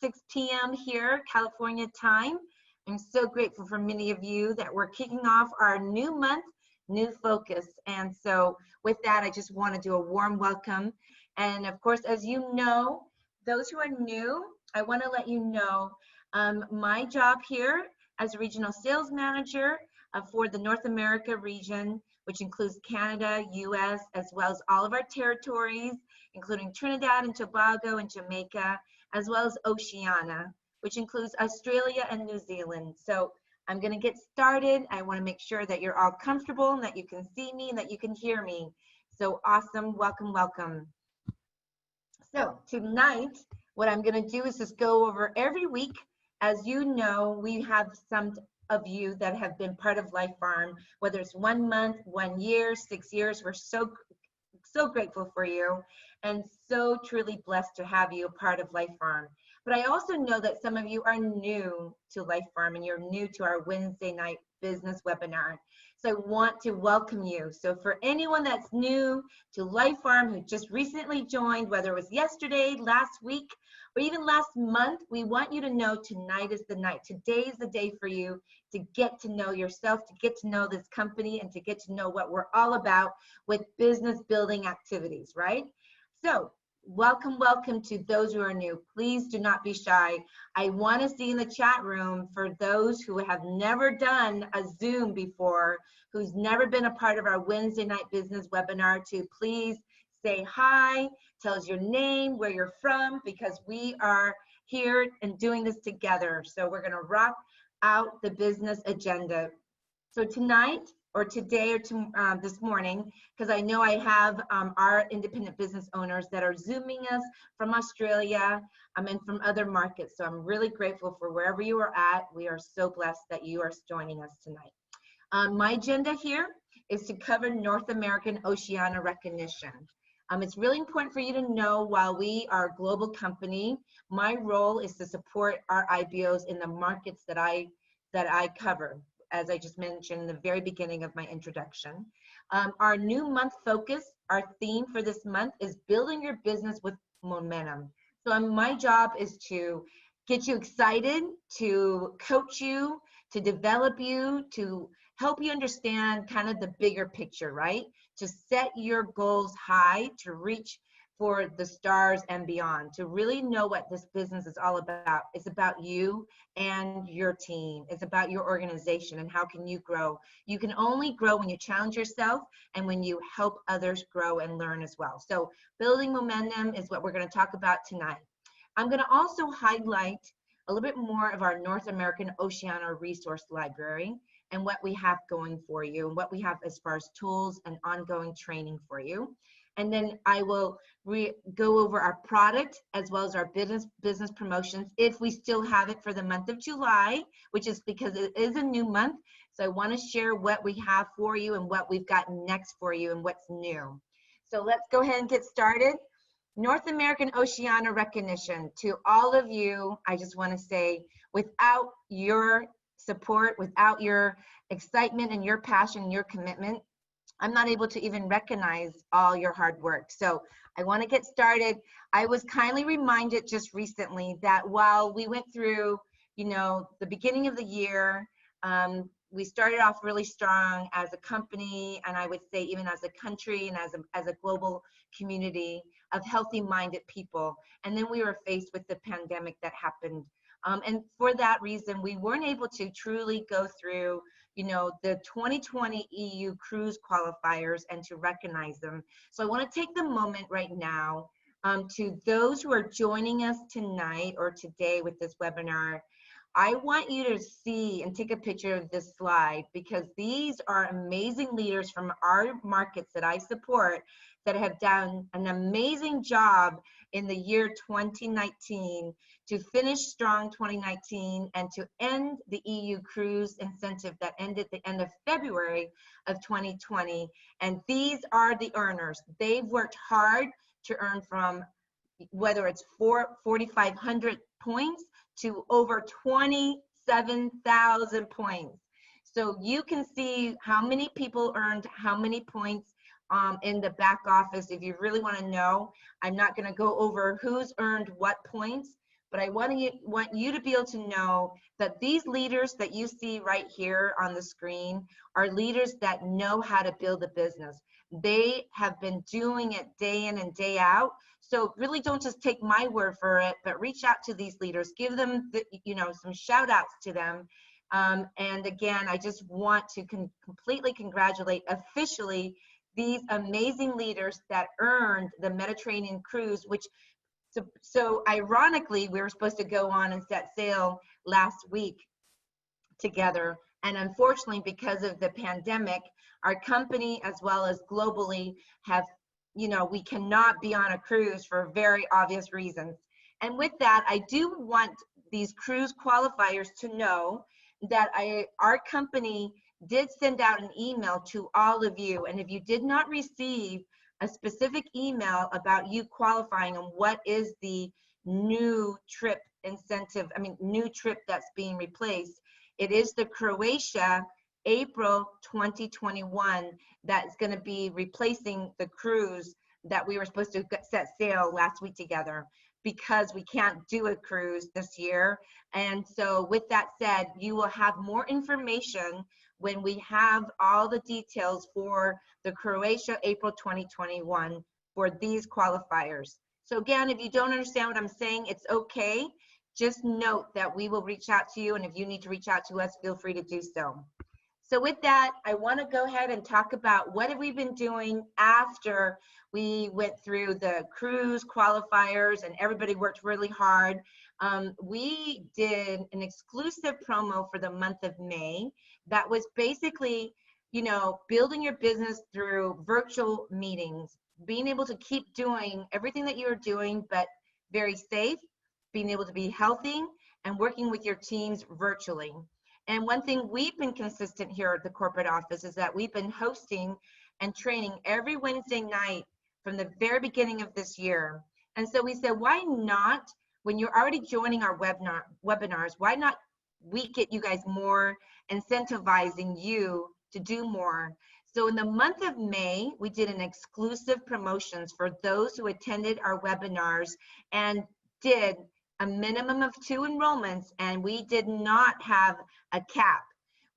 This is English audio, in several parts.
6 p.m. here, California time. I'm so grateful for many of you that we're kicking off our new month, new focus. And so with that, I just want to do a warm welcome. And of course, as you know, those who are new, I want to let you know my job here as regional sales manager for the North America region, which includes Canada, US, as well as all of our territories, including Trinidad and Tobago and Jamaica, as well as Oceania, which includes Australia and New Zealand. So I'm going to get started. I want to make sure that you're all comfortable and that you can see me and that you can hear me. So awesome. Welcome, welcome. So tonight, what I'm going to do is just go over every week. As you know, we have some of you that have been part of Life Farm, whether it's 1 month, 1 year, 6 years. We're so grateful for you and so truly blessed to have you a part of Life Farm. But I also know that some of you are new to Life Farm and you're new to our Wednesday night business webinar. So I want to welcome you. So for anyone that's new to Life Farm who just recently joined, whether it was yesterday, last week, or even last month, we want you to know tonight is the night. Today is the day for you to get to know yourself, to get to know this company, and to get to know what we're all about with business building activities, right? So welcome, welcome to those who are new. Please do not be shy. I want to see in the chat room for those who have never done a Zoom before, who's never been a part of our Wednesday night business webinar, to please say hi, tell us your name, where you're from, because we are here and doing this together. So we're going to rock out the business agenda. So tonight, or today, or this morning, because I know I have our independent business owners that are Zooming us from Australia and from other markets. So I'm really grateful for wherever you are at. We are so blessed that you are joining us tonight. My agenda here is to cover North American Oceania recognition. It's really important for you to know, while we are a global company, my role is to support our IBOs in the markets that I cover, as I just mentioned in the very beginning of my introduction. Our new month focus, our theme for this month is building your business with momentum. So my job is to get you excited, to coach you, to develop you, to help you understand kind of the bigger picture, right? To set your goals high, to reach for the stars and beyond, to really know what this business is all about. It's about you and your team. It's about your organization and how can you grow. You can only grow when you challenge yourself and when you help others grow and learn as well. So building momentum is what we're going to talk about tonight. I'm going to also highlight a little bit more of our North American Oceania resource library and what we have going for you and what we have as far as tools and ongoing training for you. And then I will go over our product as well as our business promotions if we still have it for the month of July, which is because it is a new month. So I want to share what we have for you and what we've got next for you and what's new. So let's go ahead and get started. North American Oceania recognition. To all of you, I just want to say, without your support, without your excitement and your passion and your commitment, I'm not able to even recognize all your hard work. So I want to get started. I was kindly reminded just recently that while we went through, the beginning of the year, we started off really strong as a company, and I would say even as a country and as a global community of healthy-minded people. And then we were faced with the pandemic that happened. And for that reason, we weren't able to truly go through, the 2020 EU cruise qualifiers and to recognize them. So I want to take the moment right now to those who are joining us tonight or today with this webinar. I want you to see and take a picture of this slide, because these are amazing leaders from our markets that I support that have done an amazing job in the year 2019 to finish strong 2019 and to end the EU cruise incentive that ended at the end of February of 2020. And these are the earners. They've worked hard to earn from whether it's 4,500 points to over 27,000 points. So you can see how many people earned how many points in the back office. If you really want to know, I'm not going to go over who's earned what points, but I want you to be able to know that these leaders that you see right here on the screen are leaders that know how to build a business. They have been doing it day in and day out. So really don't just take my word for it, but reach out to these leaders, give them some shout outs to them. And again, I just want to completely congratulate officially these amazing leaders that earned the Mediterranean cruise, which so ironically, we were supposed to go on and set sail last week together. And unfortunately, because of the pandemic, our company as well as globally have, we cannot be on a cruise for very obvious reasons. And with that, I do want these cruise qualifiers to know that our company did send out an email to all of you. And if you did not receive a specific email about you qualifying and what is the new trip incentive, new trip that's being replaced, it is the Croatia April 2021 that's going to be replacing the cruise that we were supposed to set sail last week together, because we can't do a cruise this year. And so with that said, you will have more information when we have all the details for the Croatia April 2021 for these qualifiers. So again, if you don't understand what I'm saying, it's okay. Just note that we will reach out to you, and if you need to reach out to us, feel free to do so. So with that, I want to go ahead and talk about what have we been doing after we went through the cruise qualifiers and everybody worked really hard. We did an exclusive promo for the month of May that was basically, building your business through virtual meetings, being able to keep doing everything that you're doing, but very safe, being able to be healthy, and working with your teams virtually. And one thing we've been consistent here at the corporate office is that we've been hosting and training every Wednesday night from the very beginning of this year. And so we said, why not, when you're already joining our webinars, why not we get you guys more, incentivizing you to do more? So in the month of May, we did an exclusive promotions for those who attended our webinars and did a minimum of 2 enrollments, and we did not have a cap.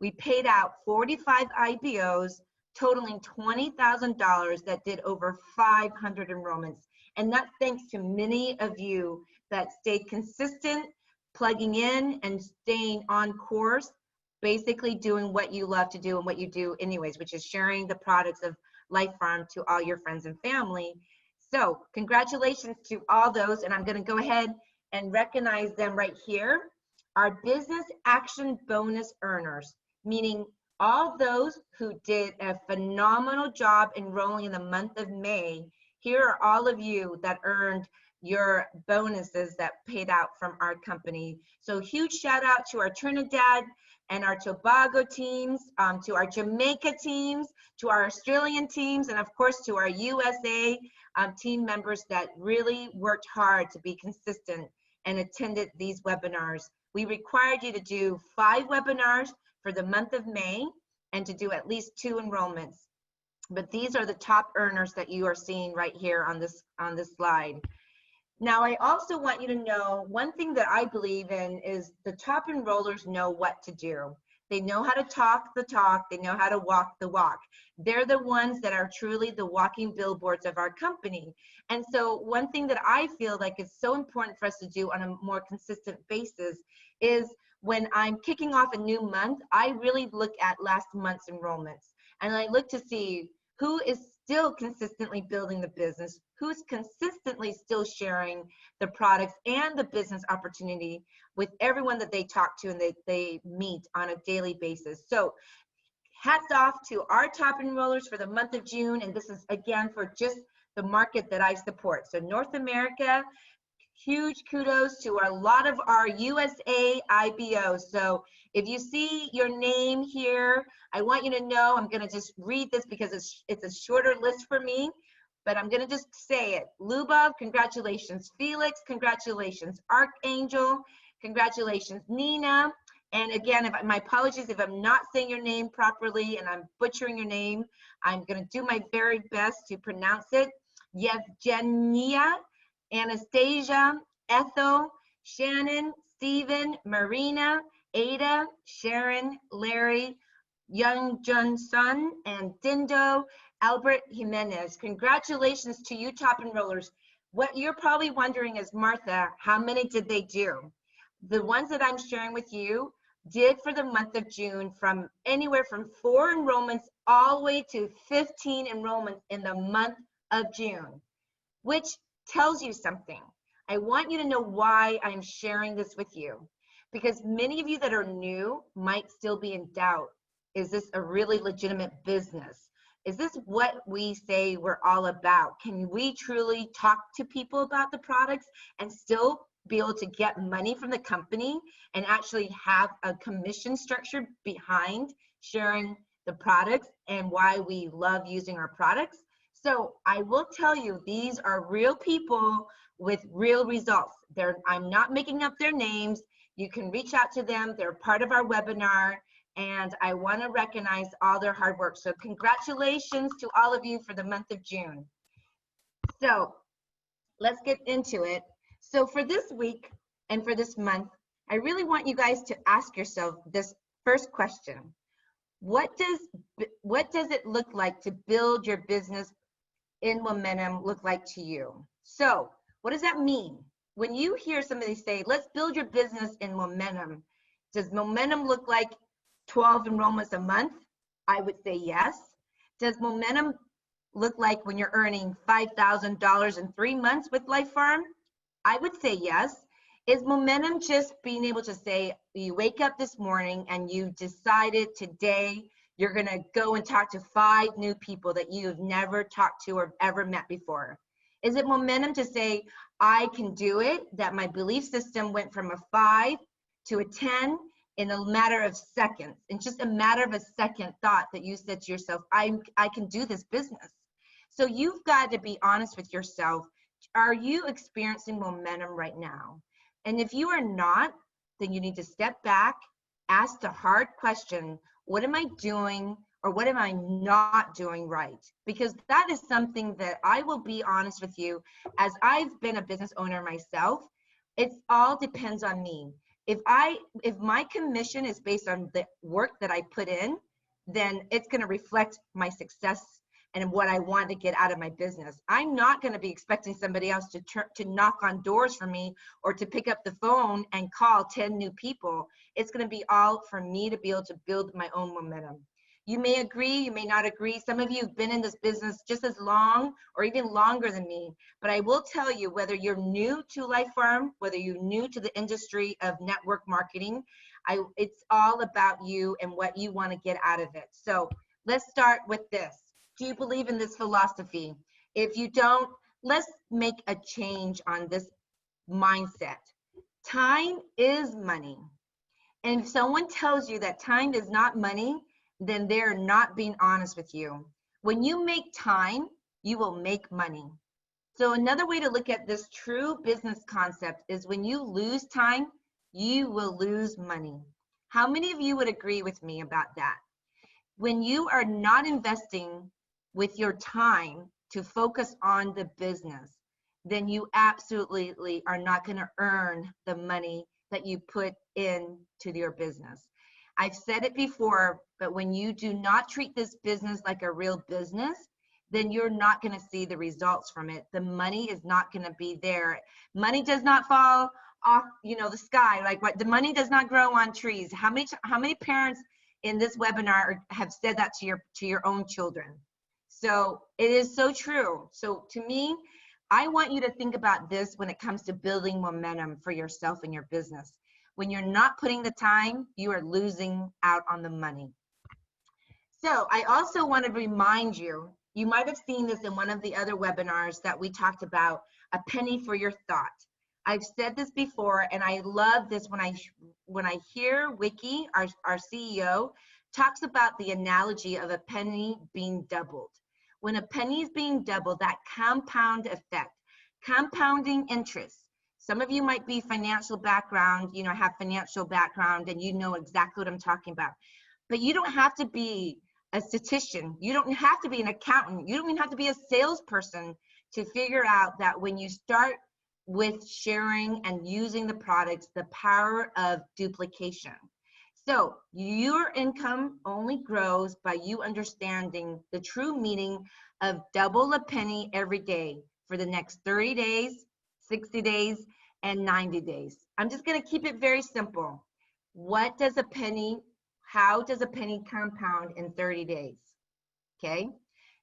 We paid out 45 IBOs totaling $20,000 that did over 500 enrollments. And that's thanks to many of you that stayed consistent, plugging in and staying on course, basically doing what you love to do and what you do anyways, which is sharing the products of Life Farm to all your friends and family. So congratulations to all those, and I'm going to go ahead and recognize them right here. Our business action bonus earners, meaning all those who did a phenomenal job enrolling in the month of May. Here are all of you that earned your bonuses that paid out from our company. So huge shout out to our Trinidad and our Tobago teams, to our Jamaica teams, to our Australian teams, and of course to our USA team members that really worked hard to be consistent and attended these webinars. We required you to do 5 webinars for the month of May and to do at least 2 enrollments. But these are the top earners that you are seeing right here on this slide. Now, I also want you to know one thing that I believe in is the top enrollers know what to do. They know how to talk the talk. They know how to walk the walk. They're the ones that are truly the walking billboards of our company. And so one thing that I feel like is so important for us to do on a more consistent basis is when I'm kicking off a new month, I really look at last month's enrollments. And I look to see who is still consistently building the business, who's consistently still sharing the products and the business opportunity with everyone that they talk to and they meet on a daily basis. So hats off to our top enrollers for the month of June. And this is again for just the market that I support. So North America, huge kudos to a lot of our USA IBOs. So if you see your name here, I want you to know, I'm going to just read this because it's a shorter list for me, but I'm going to just say it. Lubov, congratulations. Felix, congratulations. Archangel, congratulations. Nina, and again, my apologies if I'm not saying your name properly and I'm butchering your name. I'm going to do my very best to pronounce it. Yevgenia, Anastasia, Ethel, Shannon, Stephen, Marina, Ada, Sharon, Larry, Young Jun Sun, and Dindo, Albert Jimenez. Congratulations to you, top enrollers. What you're probably wondering is, Martha, how many did they do? The ones that I'm sharing with you did for the month of June from anywhere from 4 enrollments all the way to 15 enrollments in the month of June, which tells you something. I want you to know why I'm sharing this with you, because many of you that are new might still be in doubt. Is this a really legitimate business? Is this what we say we're all about? Can we truly talk to people about the products and still be able to get money from the company and actually have a commission structure behind sharing the products and why we love using our products? So I will tell you, these are real people with real results. I'm not making up their names. You can reach out to them. They're part of our webinar, and I want to recognize all their hard work. So congratulations to all of you for the month of June. So let's get into it. So for this week and for this month, I really want you guys to ask yourself this first question. What does it look like to build your business in momentum look like to you? So what does that mean? When you hear somebody say, let's build your business in momentum, does momentum look like 12 enrollments a month? I would say yes. Does momentum look like when you're earning $5,000 in 3 months with Life Farm? I would say yes. Is momentum just being able to say, you wake up this morning and you decided today you're going to go and talk to 5 new people that you've never talked to or ever met before? Is it momentum to say, I can do it, that my belief system went from a 5 to a 10 in a matter of seconds, in just a matter of a second thought that you said to yourself, I can do this business? So you've got to be honest with yourself. Are you experiencing momentum right now? And if you are not, then you need to step back, ask the hard question, what am I doing or what am I not doing right? Because that is something that I will be honest with you, as I've been a business owner myself, it all depends on me. If my commission is based on the work that I put in, then it's going to reflect my success and what I want to get out of my business. I'm not going to be expecting somebody else to knock on doors for me or to pick up the phone and call 10 new people. It's going to be all for me to be able to build my own momentum. You may agree, you may not agree. Some of you have been in this business just as long or even longer than me, but I will tell you, whether you're new to Life Farm, whether you're new to the industry of network marketing, it's all about you and what you want to get out of it. So let's start with this. Do you believe in this philosophy? If you don't, let's make a change on this mindset. Time is money. And if someone tells you that time is not money, then they're not being honest with you. When you make time, you will make money. So another way to look at this true business concept is when you lose time, you will lose money. How many of you would agree with me about that? When you are not investing with your time to focus on the business, then you absolutely are not going to earn the money that you put into your business. I've said it before, but when you do not treat this business like a real business, then you're not going to see the results from it. The money is not going to be there. Money does not fall off, the sky. Like what? The money does not grow on trees. How many parents in this webinar have said that to your own children? So it is so true. So to me, I want you to think about this when it comes to building momentum for yourself and your business. When you're not putting the time, you are losing out on the money. So I also want to remind you, you might have seen this in one of the other webinars that we talked about, a penny for your thought. I've said this before, and I love this when I hear Wiki, our CEO, talks about the analogy of a penny being doubled. When a penny is being doubled, that compound effect, compounding interest. Some of you might be financial background, have financial background, and you know exactly what I'm talking about. But you don't have to be a statistician. You don't have to be an accountant. You don't even have to be a salesperson to figure out that when you start with sharing and using the products, the power of duplication. So your income only grows by you understanding the true meaning of double a penny every day for the next 30 days, 60 days, and 90 days. I'm just going to keep it very simple. What does a penny, how does a penny compound in 30 days? Okay.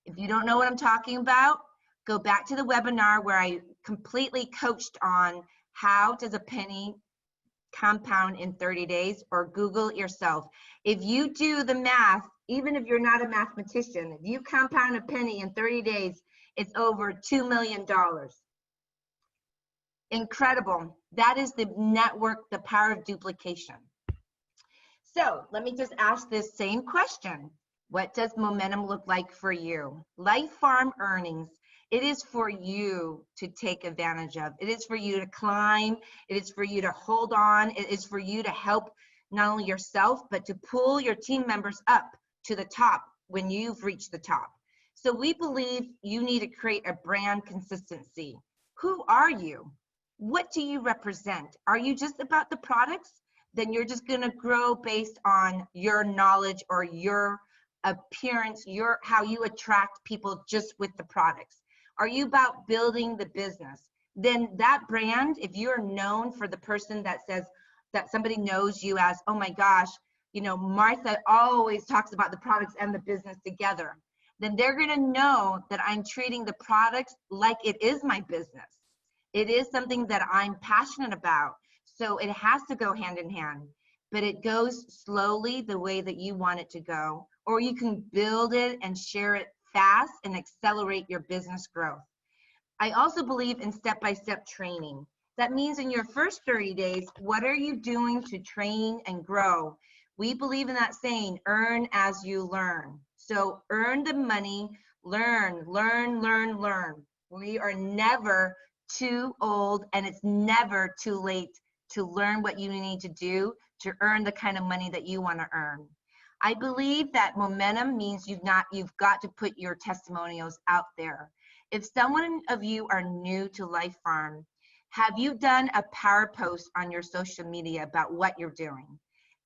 If you don't know what I'm talking about, go back to the webinar where I completely coached on how does a penny compound in 30 days, or Google it yourself. If you do the math, even if you're not a mathematician, if you compound a penny in 30 days, it's over $2 million. Incredible. That is the network, the power of duplication. So let me just ask this same question. What does momentum look like for you? Life Farm earnings. It is for you to take advantage of. It is for you to climb. It is for you to hold on. It is for you to help not only yourself, but to pull your team members up to the top when you've reached the top. So we believe you need to create a brand consistency. Who are you? What do you represent? Are you just about the products? Then you're just going to grow based on your knowledge or your appearance, how you attract people just with the products. Are you about building the business? Then that brand, if you're known for the person that says that somebody knows you as, oh my gosh, you know, Martha always talks about the products and the business together, then they're going to know that I'm treating the products like it is my business. It is something that I'm passionate about. So it has to go hand in hand, but it goes slowly the way that you want it to go, or you can build it and share it fast and accelerate your business growth. I also believe in step-by-step training. That means in your first 30 days, what are you doing to train and grow? We believe in that saying, earn as you learn. So earn the money, learn, learn, learn, learn. We are never too old, and it's never too late to learn what you need to do to earn the kind of money that you want to earn. I believe that momentum means you've got to put your testimonials out there. If someone of you are new to Life Farm, have you done a power post on your social media about what you're doing?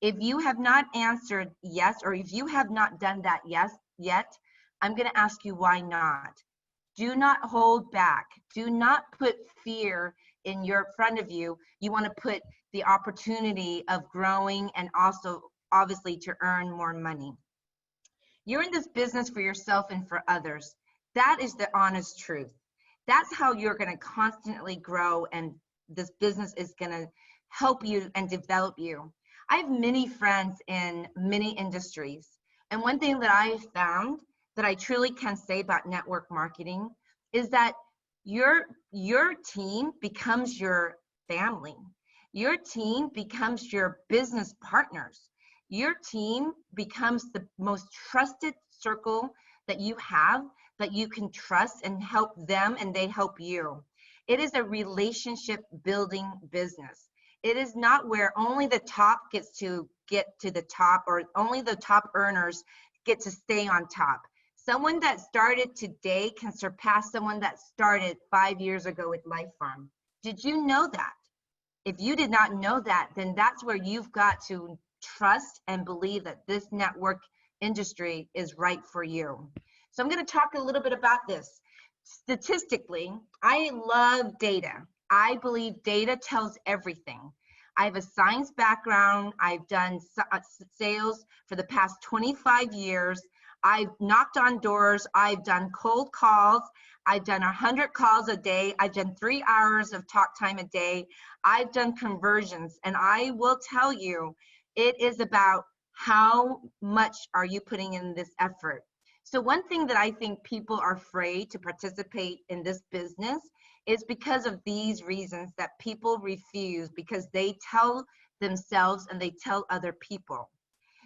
If you have not answered yes, or if you have not done that yet, I'm going to ask you why not. Do not hold back. Do not put fear in your front of you. You want to put the opportunity of growing and also obviously to earn more money. You're in this business for yourself and for others. That is the honest truth. That's how you're going to constantly grow, and this business is going to help you and develop you. I have many friends in many industries, and one thing that I found that I truly can say about network marketing is that your team becomes your family. Your team becomes your business partners. Your team becomes the most trusted circle that you have, that you can trust and help them and they help you. It is a relationship building business. It is not where only the top gets to get to the top, or only the top earners get to stay on top. Someone that started today can surpass someone that started 5 years ago with Life Farm. Did you know that? If you did not know that, then that's where you've got to trust and believe that this network industry is right for you. So I'm going to talk a little bit about this. Statistically, I love data. I believe data tells everything. I have a science background. I've done sales for the past 25 years. I've knocked on doors. I've done cold calls. I've done 100 calls a day. I've done 3 hours of talk time a day. I've done conversions. And I will tell you, it is about how much are you putting in this effort. So one thing that I think people are afraid to participate in this business is because of these reasons that people refuse, because they tell themselves and they tell other people.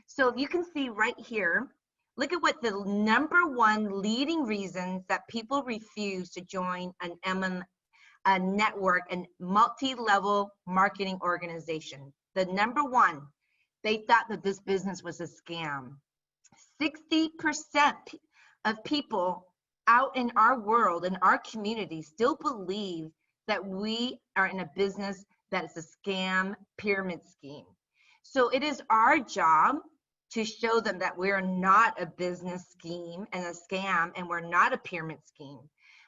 So if you can see right here, look at what the #1 leading reasons that people refuse to join a network and multi-level marketing organization. The #1, they thought that this business was a scam. 60% of people out in our world, in our community, still believe that we are in a business that is a scam pyramid scheme. So it is our job to show them that we're not a business scheme and a scam, and we're not a pyramid scheme.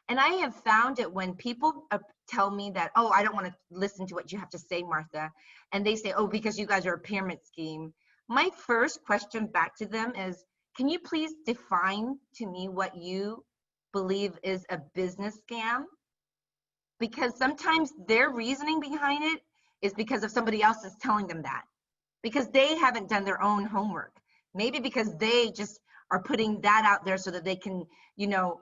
And I have found it when people tell me that, oh, I don't want to listen to what you have to say, Martha. And they say, oh, because you guys are a pyramid scheme. My first question back to them is, can you please define to me what you believe is a business scam? Because sometimes their reasoning behind it is because of somebody else is telling them that, because they haven't done their own homework. Maybe because they just are putting that out there so that they can, you know,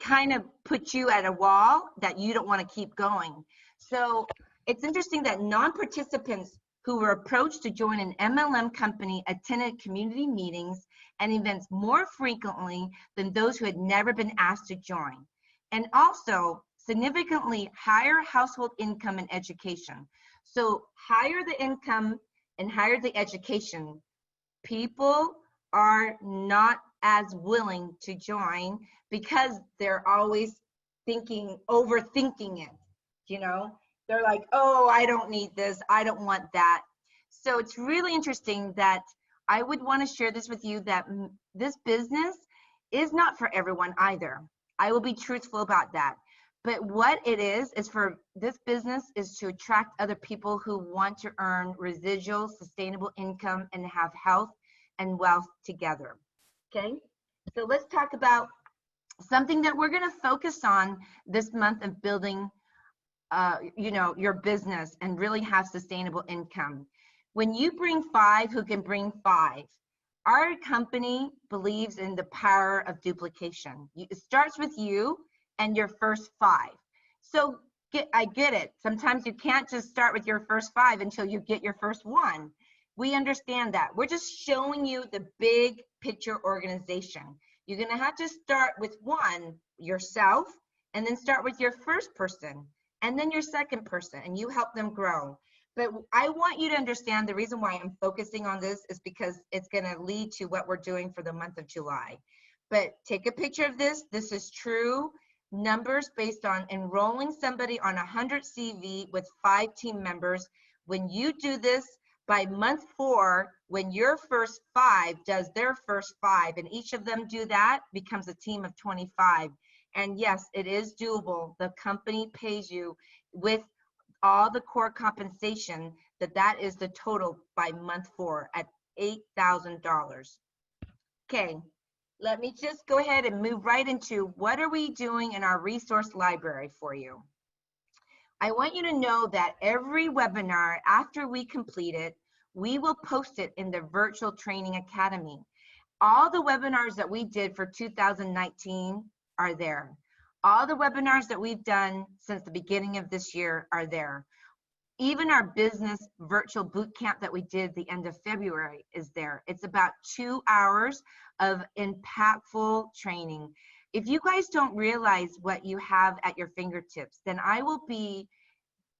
kind of put you at a wall that you don't want to keep going. So it's interesting that non-participants who were approached to join an MLM company attended community meetings and events more frequently than those who had never been asked to join. And also significantly higher household income and education. So higher the income and higher the education, people are not as willing to join because they're always overthinking it. You know, they're like, oh, I don't need this, I don't want that. So it's really interesting that I would want to share this with you, that this business is not for everyone either. I will be truthful about that. But what it is for this business is to attract other people who want to earn residual sustainable income and have health and wealth together. Okay, so let's talk about something that we're going to focus on this month of building you know, your business and really have sustainable income. When you bring 5 who can bring 5, our company believes in the power of duplication. It starts with you and your first 5. So I get it. Sometimes you can't just start with your first 5 until you get your first 1. We understand that. We're just showing you the big picture organization. You're going to have to start with 1, yourself, and then start with your first person, and then your second person, and you help them grow. But I want you to understand the reason why I'm focusing on this is because it's going to lead to what we're doing for the month of July. But take a picture of this. This is true numbers based on enrolling somebody on 100 CV with 5 team members. When you do this, by month 4, when your first 5 does their first 5, and each of them do that, becomes a team of 25. And yes, it is doable. The company pays you with all the core compensation, that is the total by month 4 at $8,000. Okay, let me just go ahead and move right into what are we doing in our resource library for you. I want you to know that every webinar after we complete it, we will post it in the Virtual Training Academy. All the webinars that we did for 2019 are there. All the webinars that we've done since the beginning of this year are there. Even our business virtual boot camp that we did the end of February is there. It's about 2 hours of impactful training. If you guys don't realize what you have at your fingertips, then I will be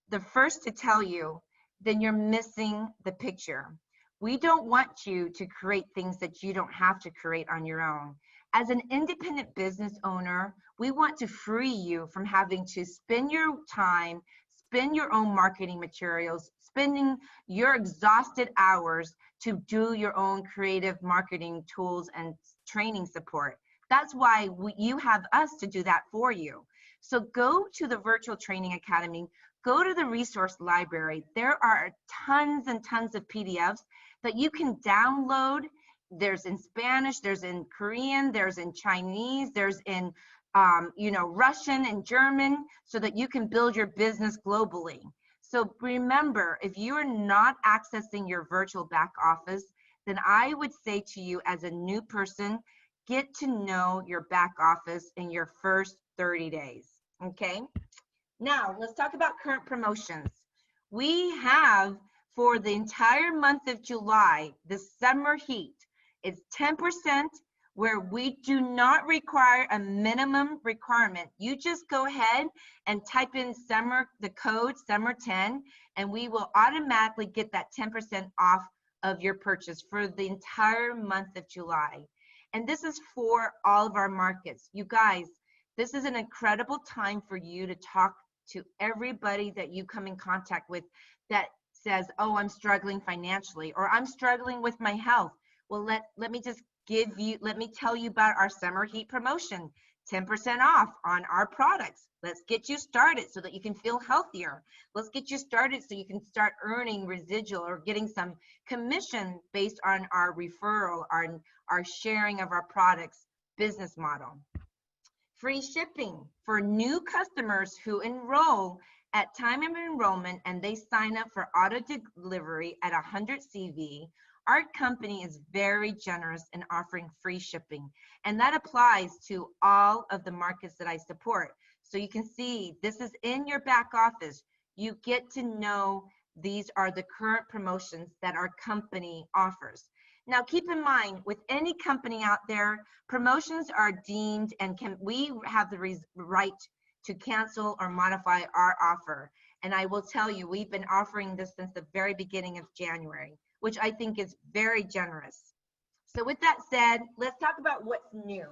the first to tell you, then you're missing the picture. We don't want you to create things that you don't have to create on your own. As an independent business owner, we want to free you from having to spend your time, spend your own marketing materials, spending your exhausted hours to do your own creative marketing tools and training support. That's why you have us to do that for you. So go to the Virtual Training Academy, go to the resource library. There are tons and tons of PDFs that you can download. There's in Spanish, there's in Korean, there's in Chinese, there's in you know, Russian and German, so that you can build your business globally. So remember, if you are not accessing your virtual back office, then I would say to you as a new person, get to know your back office in your first 30 days, okay? Now, let's talk about current promotions. We have, for the entire month of July, the summer heat. It's 10% where we do not require a minimum requirement. You just go ahead and type in summer, the code summer10, and we will automatically get that 10% off of your purchase for the entire month of July. And this is for all of our markets. You guys, this is an incredible time for you to talk to everybody that you come in contact with that says, oh, I'm struggling financially, or I'm struggling with my health. Well, let me just let me tell you about our summer heat promotion. 10% off on our products. Let's get you started so that you can feel healthier. Let's get you started so you can start earning residual or getting some commission based on our referral, our sharing of our products business model. Free shipping for new customers who enroll at time of enrollment and they sign up for auto delivery at 100 CV. Our company is very generous in offering free shipping, and that applies to all of the markets that I support. So you can see this is in your back office. You get to know these are the current promotions that our company offers. Now keep in mind, with any company out there, promotions are deemed and we have the right to cancel or modify our offer. And I will tell you, we've been offering this since the very beginning of January, which I think is very generous. So with that said, let's talk about what's new.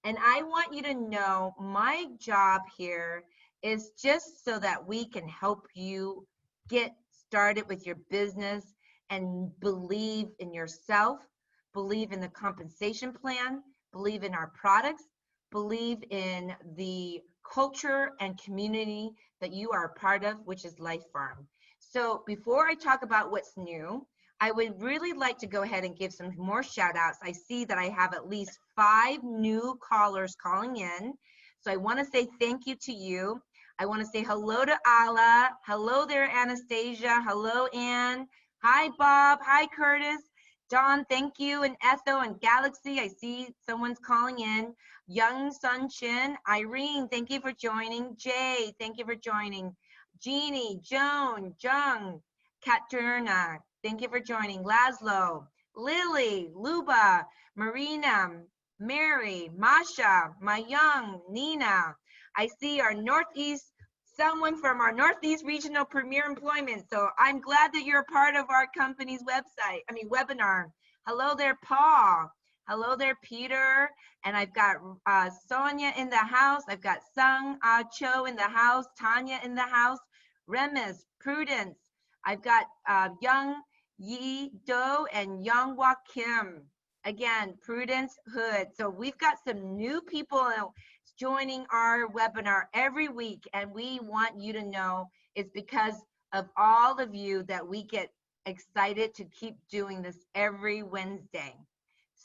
And I want you to know my job here is just so that we can help you get started with your business and believe in yourself, believe in the compensation plan, believe in our products, believe in the culture and community that you are a part of, which is Life Farm. So before I talk about what's new, I would really like to go ahead and give some more shout outs. I see that I have at least 5 new callers calling in. So I want to say thank you to you. I want to say hello to Ala. Hello there, Anastasia. Hello, Ann. Hi, Bob. Hi, Curtis. Don, thank you. And Etho and Galaxy, I see someone's calling in. Young Sunshin. Irene, thank you for joining. Jay, thank you for joining. Jeannie, Joan, Jung, Katerina, thank you for joining. Laszlo, Lily, Luba, Marina, Mary, Masha, Mayung, Nina. I see our Northeast, someone from our Northeast Regional Premier Employment. So I'm glad that you're a part of our company's webinar. Hello there, Paul. Hello there, Peter. And I've got Sonia in the house. I've got Sung Cho in the house. Tanya in the house. Remus, Prudence. I've got Young Yi Do and Young Wa Kim. Again, Prudence Hood. So we've got some new people joining our webinar every week, and we want you to know it's because of all of you that we get excited to keep doing this every Wednesday.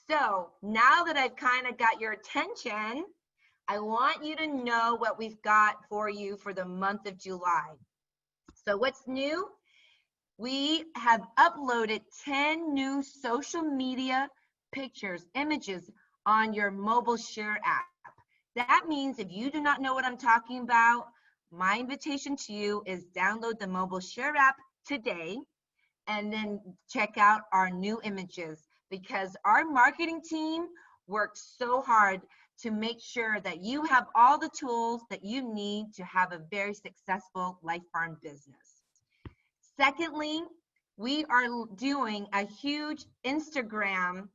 So now that I've kind of got your attention, I want you to know what we've got for you for the month of July. So what's new? We have uploaded 10 new social media pictures, images on your mobile share app. That means if you do not know what I'm talking about, my invitation to you is download the mobile share app today and then check out our new images, because our marketing team works so hard to make sure that you have all the tools that you need to have a very successful Life Farm business. Secondly, we are doing a huge Instagram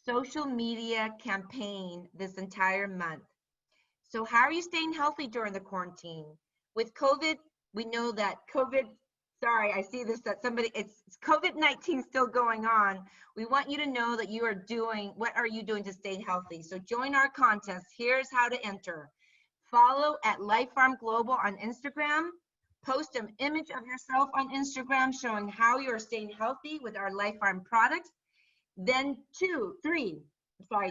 social media campaign this entire month. So how are you staying healthy during the quarantine? With COVID, we know that sorry, I see this, that somebody, it's COVID-19 still going on. We want you to know that you are doing, what are you doing to stay healthy? So join our contest. Here's how to enter. Follow at Life Farm Global on Instagram. Post an image of yourself on Instagram showing how you're staying healthy with our Life Farm products. Then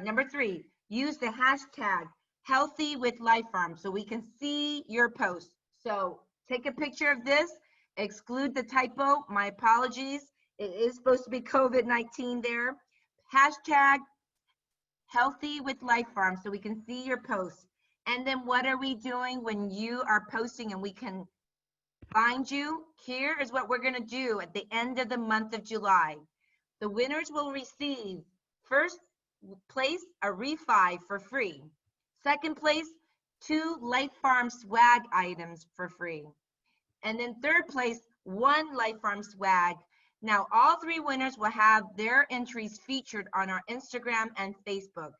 number 3, use the hashtag Healthy with Life Farm so we can see your post. So take a picture of this, exclude the typo, my apologies. It is supposed to be COVID-19 there. Hashtag Healthy with Life Farm so we can see your post. And then what are we doing when you are posting and we can find you? Here is what we're gonna do at the end of the month of July. The winners will receive first place a refi for free. Second place, 2 Life Farm swag items for free. And then third place, 1 Life Farm swag. Now all 3 winners will have their entries featured on our Instagram and Facebook.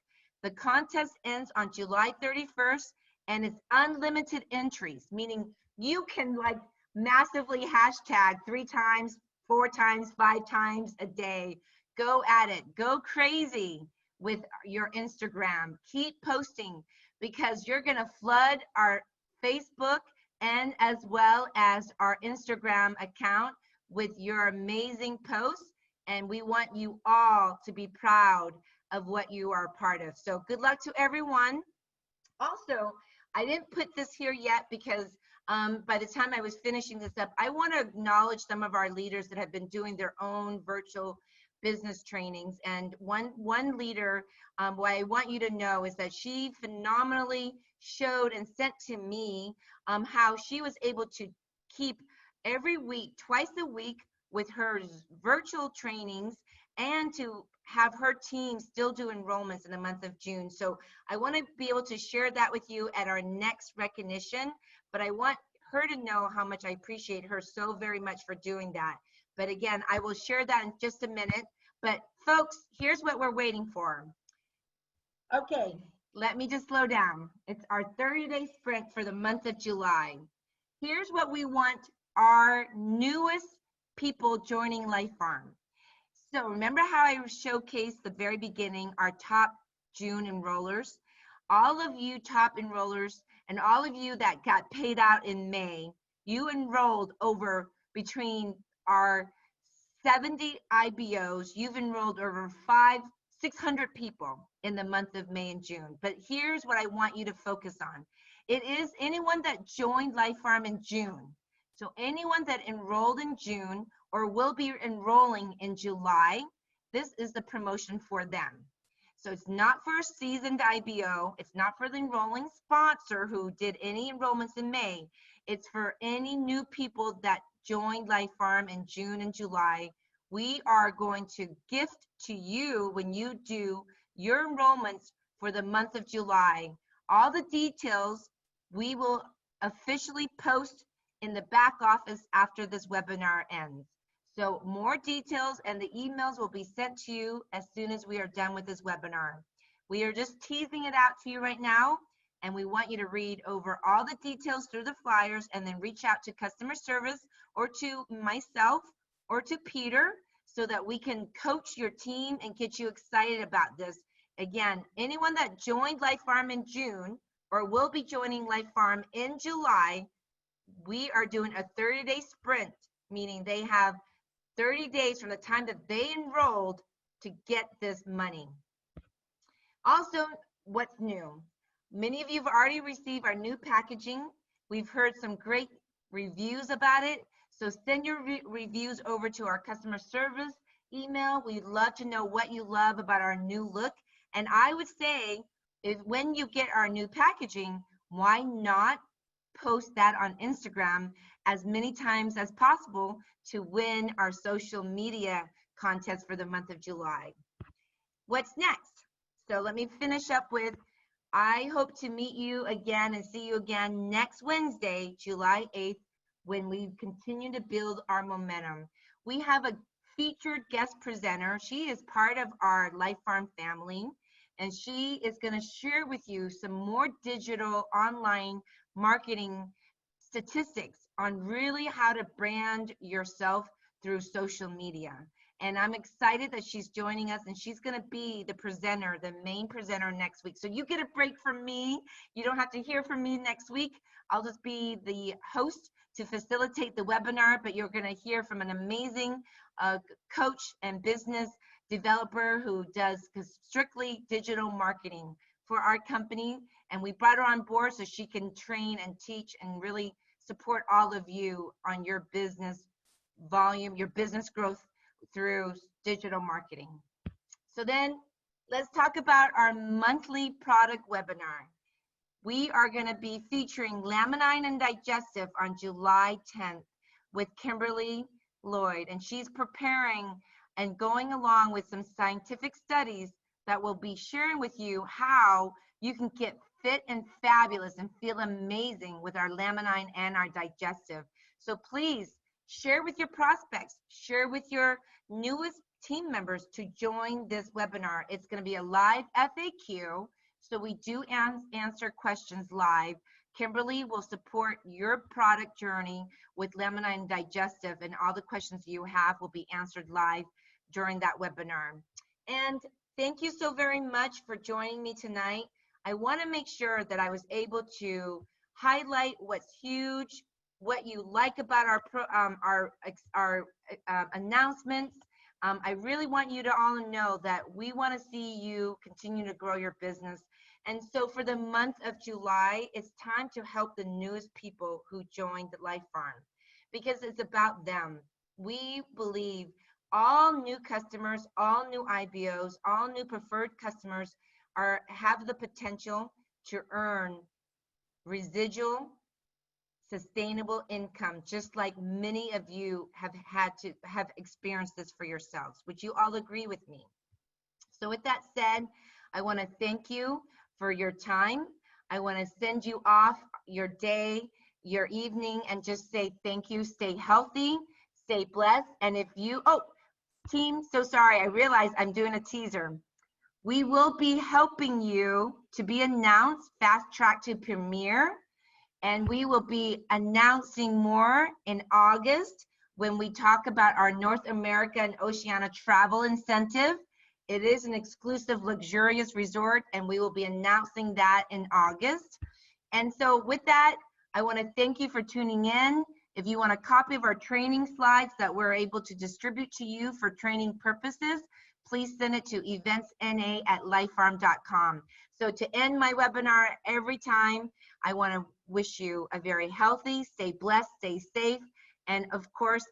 The contest ends on July 31st, and it's unlimited entries, meaning you can like massively hashtag 3 times, 4 times, 5 times a day. Go at it. Go crazy with your Instagram. Keep posting because you're going to flood our Facebook and as well as our Instagram account with your amazing posts. And we want you all to be proud of what you are a part of. So good luck to everyone. Also, I didn't put this here yet because by the time I was finishing this up, I want to acknowledge some of our leaders that have been doing their own virtual business trainings. And one leader, what I want you to know is that she phenomenally showed and sent to me how she was able to keep every week, twice a week, with her virtual trainings and to have her team still do enrollments in the month of June. So I want to be able to share that with you at our next recognition, but I want her to know how much I appreciate her so very much for doing that. But again, I will share that in just a minute. But folks, here's what we're waiting for. Okay, let me just slow down. It's our 30-day sprint for the month of July. Here's what we want our newest people joining Life Farm. So remember how I showcased the very beginning our top June enrollers? All of you top enrollers and all of you that got paid out in May, you enrolled over between our 70 IBOs, you've enrolled over 600 people in the month of May and June. But here's what I want you to focus on. It is anyone that joined Life Farm in June. So anyone that enrolled in June or will be enrolling in July, this is the promotion for them. So it's not for a seasoned IBO. It's not for the enrolling sponsor who did any enrollments in May. It's for any new people that joined Life Farm in June and July. We are going to gift to you when you do your enrollments for the month of July. All the details we will officially post in the back office after this webinar ends. So more details and the emails will be sent to you as soon as we are done with this webinar. We are just teasing it out to you right now, and we want you to read over all the details through the flyers and then reach out to customer service or to myself or to Peter so that we can coach your team and get you excited about this. Again, anyone that joined Life Farm in June or will be joining Life Farm in July, we are doing a 30-day sprint, meaning they have 30 days from the time that they enrolled to get this money. Also, what's new? Many of you have already received our new packaging. We've heard some great reviews about it. So send your reviews over to our customer service email. We'd love to know what you love about our new look. And I would say, when you get our new packaging, why not post that on Instagram as many times as possible to win our social media contest for the month of July. What's next? So let me finish up with, I hope to meet you again and see you again next Wednesday, July 8th, when we continue to build our momentum. We have a featured guest presenter. She is part of our Life Farm family, and she is going to share with you some more digital online marketing statistics on really how to brand yourself through social media. And I'm excited that she's joining us, and she's going to be the presenter, the main presenter next week. So you get a break from me. You don't have to hear from me next week. I'll just be the host to facilitate the webinar, but you're going to hear from an amazing coach and business developer who does strictly digital marketing for our company. And we brought her on board so she can train and teach and really support all of you on your business volume, your business growth through digital marketing. So then let's talk about our monthly product webinar. We are going to be featuring Laminine and Digestive on July 10th with Kimberly Lloyd, and she's preparing and going along with some scientific studies that will be sharing with you how you can get fit and fabulous and feel amazing with our Laminine and our Digestive. So please share with your prospects, share with your newest team members to join this webinar. It's going to be a live FAQ. So we do answer questions live. Kimberly will support your product journey with Lemon Digestive, and all the questions you have will be answered live during that webinar. And thank you so very much for joining me tonight. I want to make sure that I was able to highlight what's huge, what you like about our announcements. I really want you to all know that we want to see you continue to grow your business. And so for the month of July, it's time to help the newest people who joined Life Farm, because it's about them. We believe all new customers, all new IBOs, all new preferred customers have the potential to earn residual sustainable income, just like many of you have experienced this for yourselves. Would you all agree with me? So with that said, I want to thank you for your time. I want to send you off your day, your evening, and just say thank you. Stay healthy, stay blessed. And if you, team, so sorry, I realized I'm doing a teaser. We will be helping you to be announced, fast track to premiere. And we will be announcing more in August when we talk about our North America and Oceania travel incentive. It is an exclusive, luxurious resort, and we will be announcing that in August. And so with that, I want to thank you for tuning in. If you want a copy of our training slides that we're able to distribute to you for training purposes, please send it to eventsna@lifefarm.com. So to end my webinar every time, I want to wish you a very healthy, stay blessed, stay safe, and of course,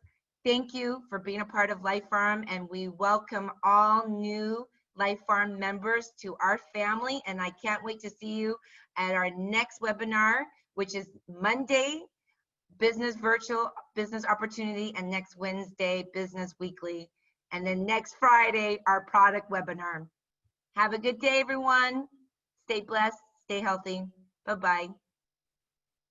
thank you for being a part of Life Farm, and we welcome all new Life Farm members to our family, and I can't wait to see you at our next webinar, which is Monday, Virtual Business Opportunity, and next Wednesday, Business Weekly, and then next Friday, our product webinar. Have a good day, everyone. Stay blessed, stay healthy. Bye-bye.